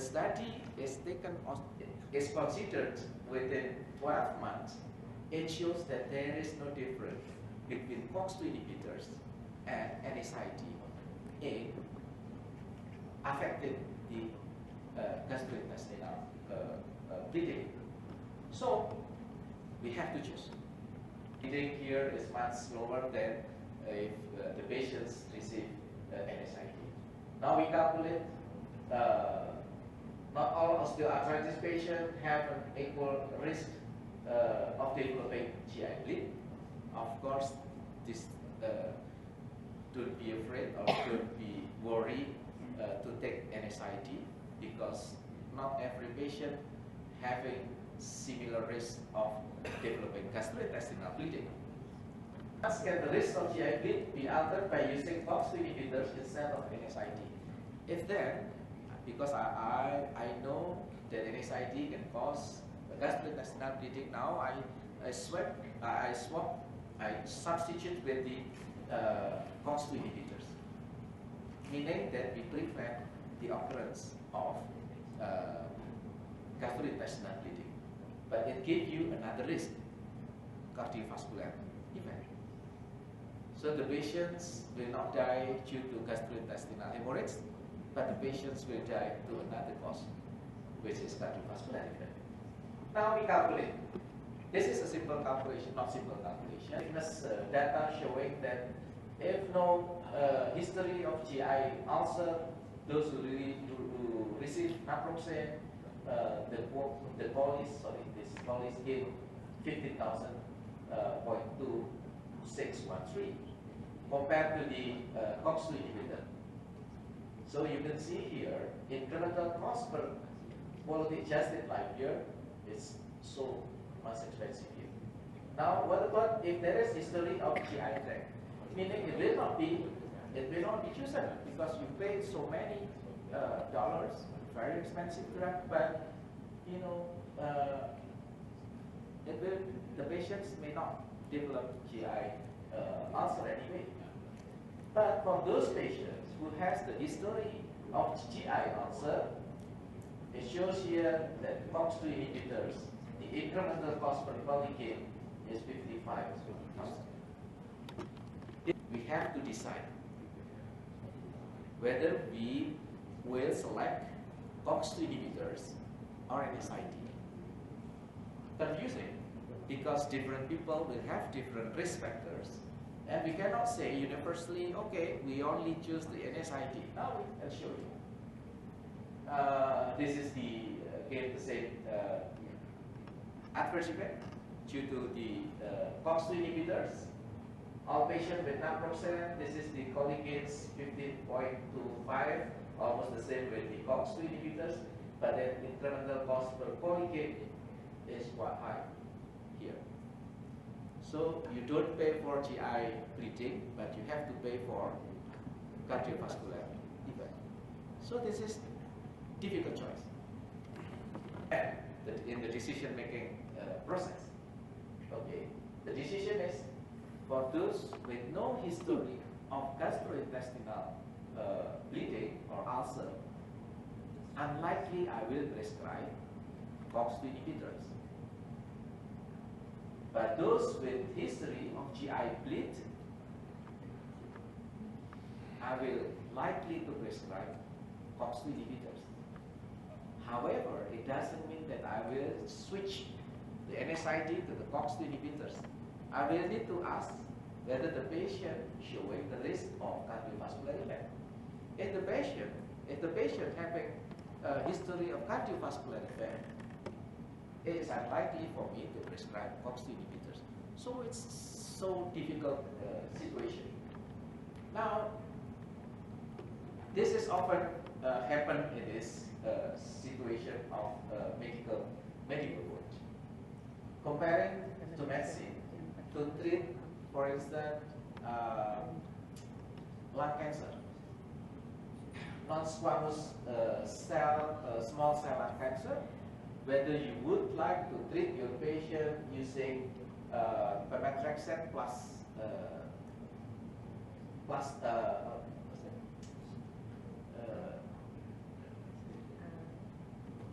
study is considered within 12 months. It shows that there is no difference between COX-2 inhibitors and NSAID in affecting the gastrointestinal bleeding. So we have to choose. Bleeding here is much lower than if the patients receive NSAID. Now we calculate not all osteoarthritis patients have an equal risk of developing GI bleed. Of course, this don't be afraid or don't be worried to take NSAID, because not every patient having similar risk of developing gastrointestinal bleeding. Thus, can the risk of GI bleed be altered by using COX-2 inhibitors instead of NSAID? If then, because I know that NSAID can cause gastrointestinal bleeding, now I substitute with the COX-2 inhibitors, meaning that we prevent the occurrence of gastrointestinal bleeding. But it gives you another risk, cardiovascular event. So the patients will not die due to gastrointestinal hemorrhage, but the patients will die to another cause, which is cardiovascular event. Now we calculate. This is a simple calculation, not simple calculation. Thickness data showing that if no history of GI ulcer, those who receive naproxen, the police give 15,000.2613 compared to the COX-2 inhibitor. So you can see here, incremental cost per quality adjusted life year is so much expensive here. Now, what about if there is history of GI tract? Meaning it will not be chosen because you paid so many dollars, very expensive drug, but you know the patients may not develop GI ulcer anyway. But for those patients who has the history of GI ulcer, it shows here that COX-2 inhibitors, the incremental cost per polycane is 55,000. We have to decide whether we will select COX-2 inhibitors or NSAID. Confusing, because different people will have different risk factors, and we cannot say universally, okay, we only choose the NSAID. Now I'll show you. This is the same adverse event due to the COX-2 inhibitors. All patients with naproxen, this is the colligates 15.25, almost the same with the COX-2 inhibitors, but then incremental cost per colligate is quite high here. So you don't pay for GI bleeding, but you have to pay for cardiovascular event. So this is difficult choice in the decision-making process. Okay, the decision is for those with no history of gastrointestinal bleeding or ulcer, unlikely I will prescribe COX-2 inhibitors. But those with history of GI bleed, I will likely to prescribe COX-2 inhibitors. However, it doesn't mean that I will switch the NSAID to the COX-2 inhibitors. I will need to ask whether the patient showing the risk of cardiovascular event. If the patient having a history of cardiovascular event, it is unlikely for me to prescribe COX-2 inhibitors. So it's so difficult situation. Now, this is often happen in this situation of medical work. Comparing to medicine to treat, for instance, lung cancer, non-squamous small cell lung cancer, whether you would like to treat your patient using pemetrexed plus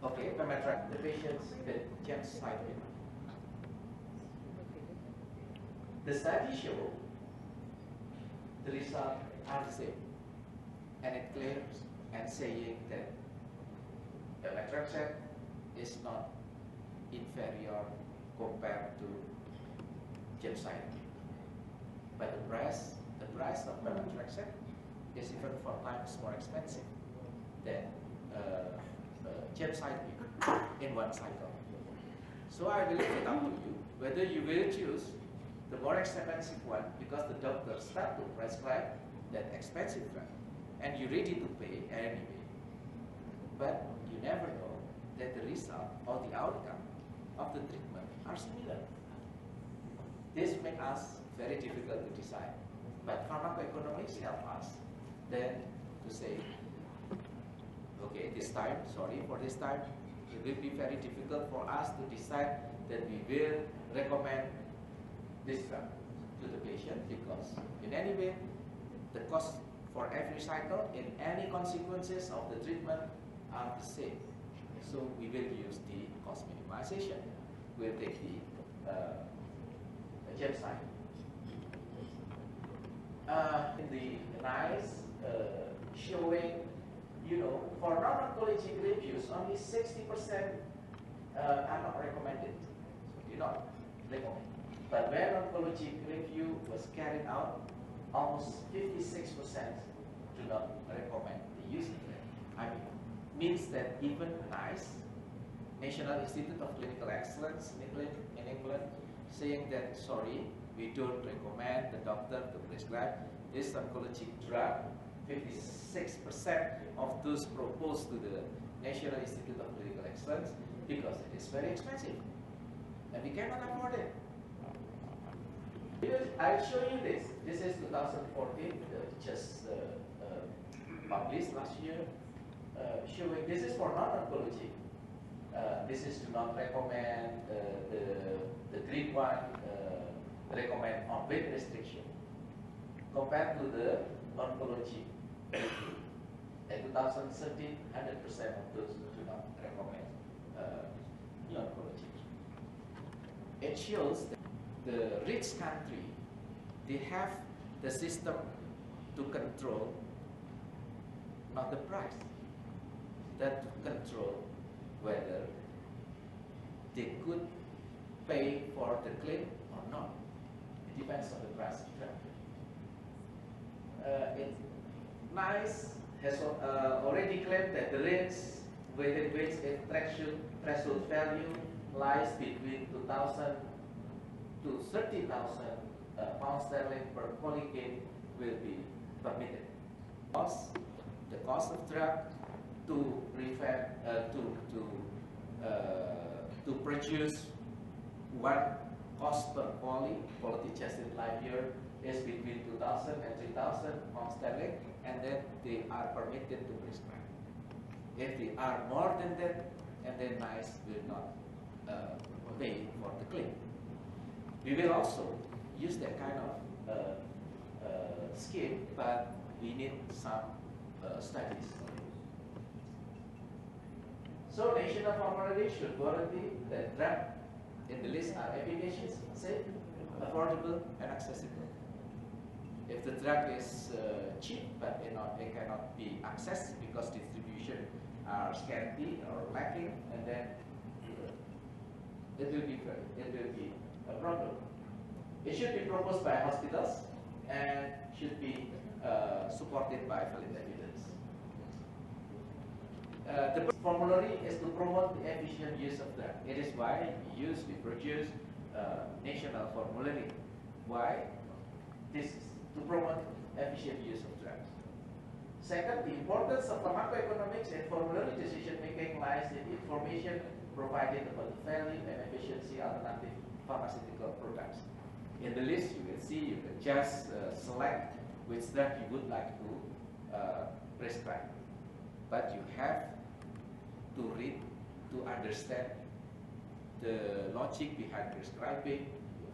Okay, pemetrexed, the patients with GEM side effect. The study show the results are the same, and it claims and saying that pemetrexed is not inferior compared to GEM side effect. But the price of pemetrexed is even 4 times more expensive than GEM side effect in one cycle. So I will leave it up to you whether you will choose the more expensive one because the doctor start to prescribe that expensive drug and you're ready to pay anyway. But you never know that the result or the outcome of the treatment are similar. This makes us very difficult to decide. But pharmacoeconomics help us then to say, okay, this time, sorry for this time, it will be very difficult for us to decide that we will recommend this drug to the patient because in any way, the cost for every cycle and any consequences of the treatment are the same. So we will use the cost minimization. We'll take the GEM side. In the nice showing, for non-oncologic reviews, only 60% are not recommended. So do not recommend. But when oncologic review was carried out, almost 56% do not recommend the use of it. I mean, means that even NICE, National Institute of Clinical Excellence in England, saying that sorry, we don't recommend the doctor to prescribe this oncologic drug. 56% of those proposed to the National Institute of Clinical Excellence because it is very expensive and we cannot afford it. I'll show you this. This is 2014, just published last year, showing this is for non-oncology. This is to not recommend the green one, recommend on weight restriction compared to the oncology. In 2013, 100% of those do not recommend oncology. It shows that the rich country, they have the system to control not the price, that to control whether they could pay for the claim or not. It depends on the price of drug. NICE has already claimed that the range within which a threshold value lies between 2,000 to 30,000 pounds sterling per polycane will be permitted. The cost of drug to prevent to produce one cost per quality tested life year is between 2,000 and 3,000 pounds sterling, and then they are permitted to prescribe. If they are more than that, and then NICE will not pay for the claim. We will also use that kind of scheme, but we need some studies. So national formulary should guarantee that drugs in the list are efficacious, safe, affordable, and accessible. If the drug is cheap but it cannot be accessed because distribution are scanty or lacking, and then it will be a problem. It should be proposed by hospitals and should be supported by valid evidence. The formulary is to promote the efficient use of drug. It is why we produce national formulary. Why? This is to promote efficient use of drugs. Second, the importance of pharmacoeconomics in formulary decision making lies in information provided about the value and efficiency alternative pharmaceutical products. In the list, you can see you can just select which drug you would like to prescribe, but you have to read to understand the logic behind prescribing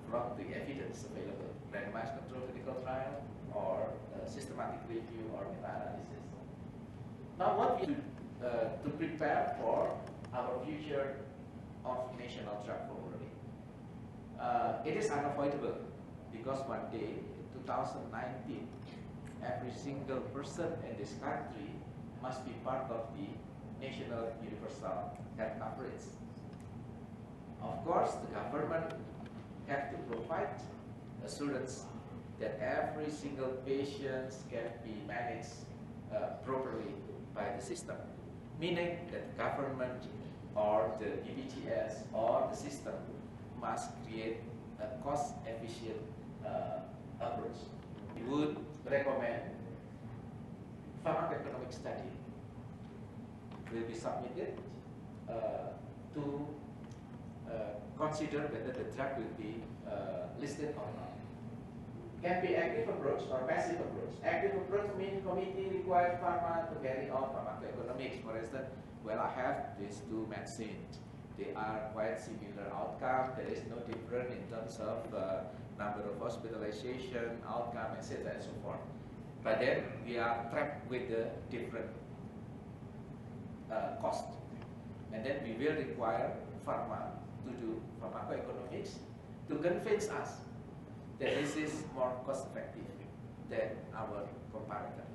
from the evidence available, randomized controlled clinical trial or systematic review or meta-analysis. Now what we do to prepare for our future of national drug formulary. It is unavoidable because one day, in 2019, every single person in this country must be part of the national universal health coverage. Of course, the government have to provide assurance that every single patient can be managed properly by the system, meaning that the government or the BPJS or the system must create a cost-efficient approach. We would recommend pharmacoeconomic study will be submitted to consider whether the drug will be listed or not. Can be active approach or passive approach. Active approach means committee requires pharma to carry out pharmacoeconomics. For instance, well, I have these two medicines. They are quite similar outcome. There is no difference in terms of number of hospitalization, outcome, etc. and so forth. But then we are trapped with the different cost. And then we will require pharma to do pharmacoeconomics to convince us that this is more cost effective than our comparator.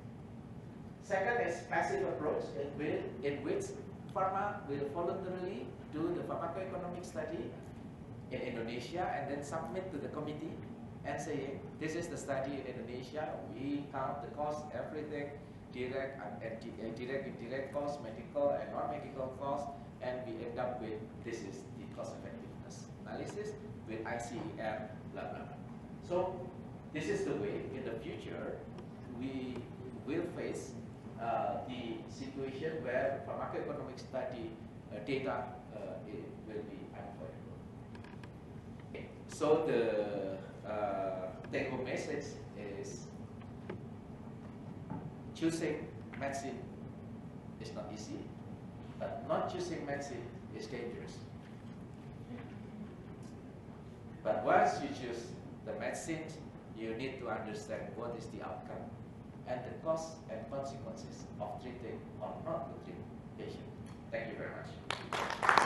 Second is passive approach in which pharma will voluntarily do the pharmacoeconomic study in Indonesia and then submit to the committee and saying, this is the study in Indonesia, we count the cost, everything, direct and indirect cost, medical and non-medical cost, and we end up with this is the cost effectiveness analysis with ICEM, blah, blah, blah. So this is the way in the future we will face the situation where pharmacoeconomic study data will be unavoidable. Okay. So the take-home message is choosing medicine is not easy, but not choosing medicine is dangerous. But once you choose the medicine, you need to understand what is the outcome and the costs and consequences of treating or not to treat patient. Thank you very much.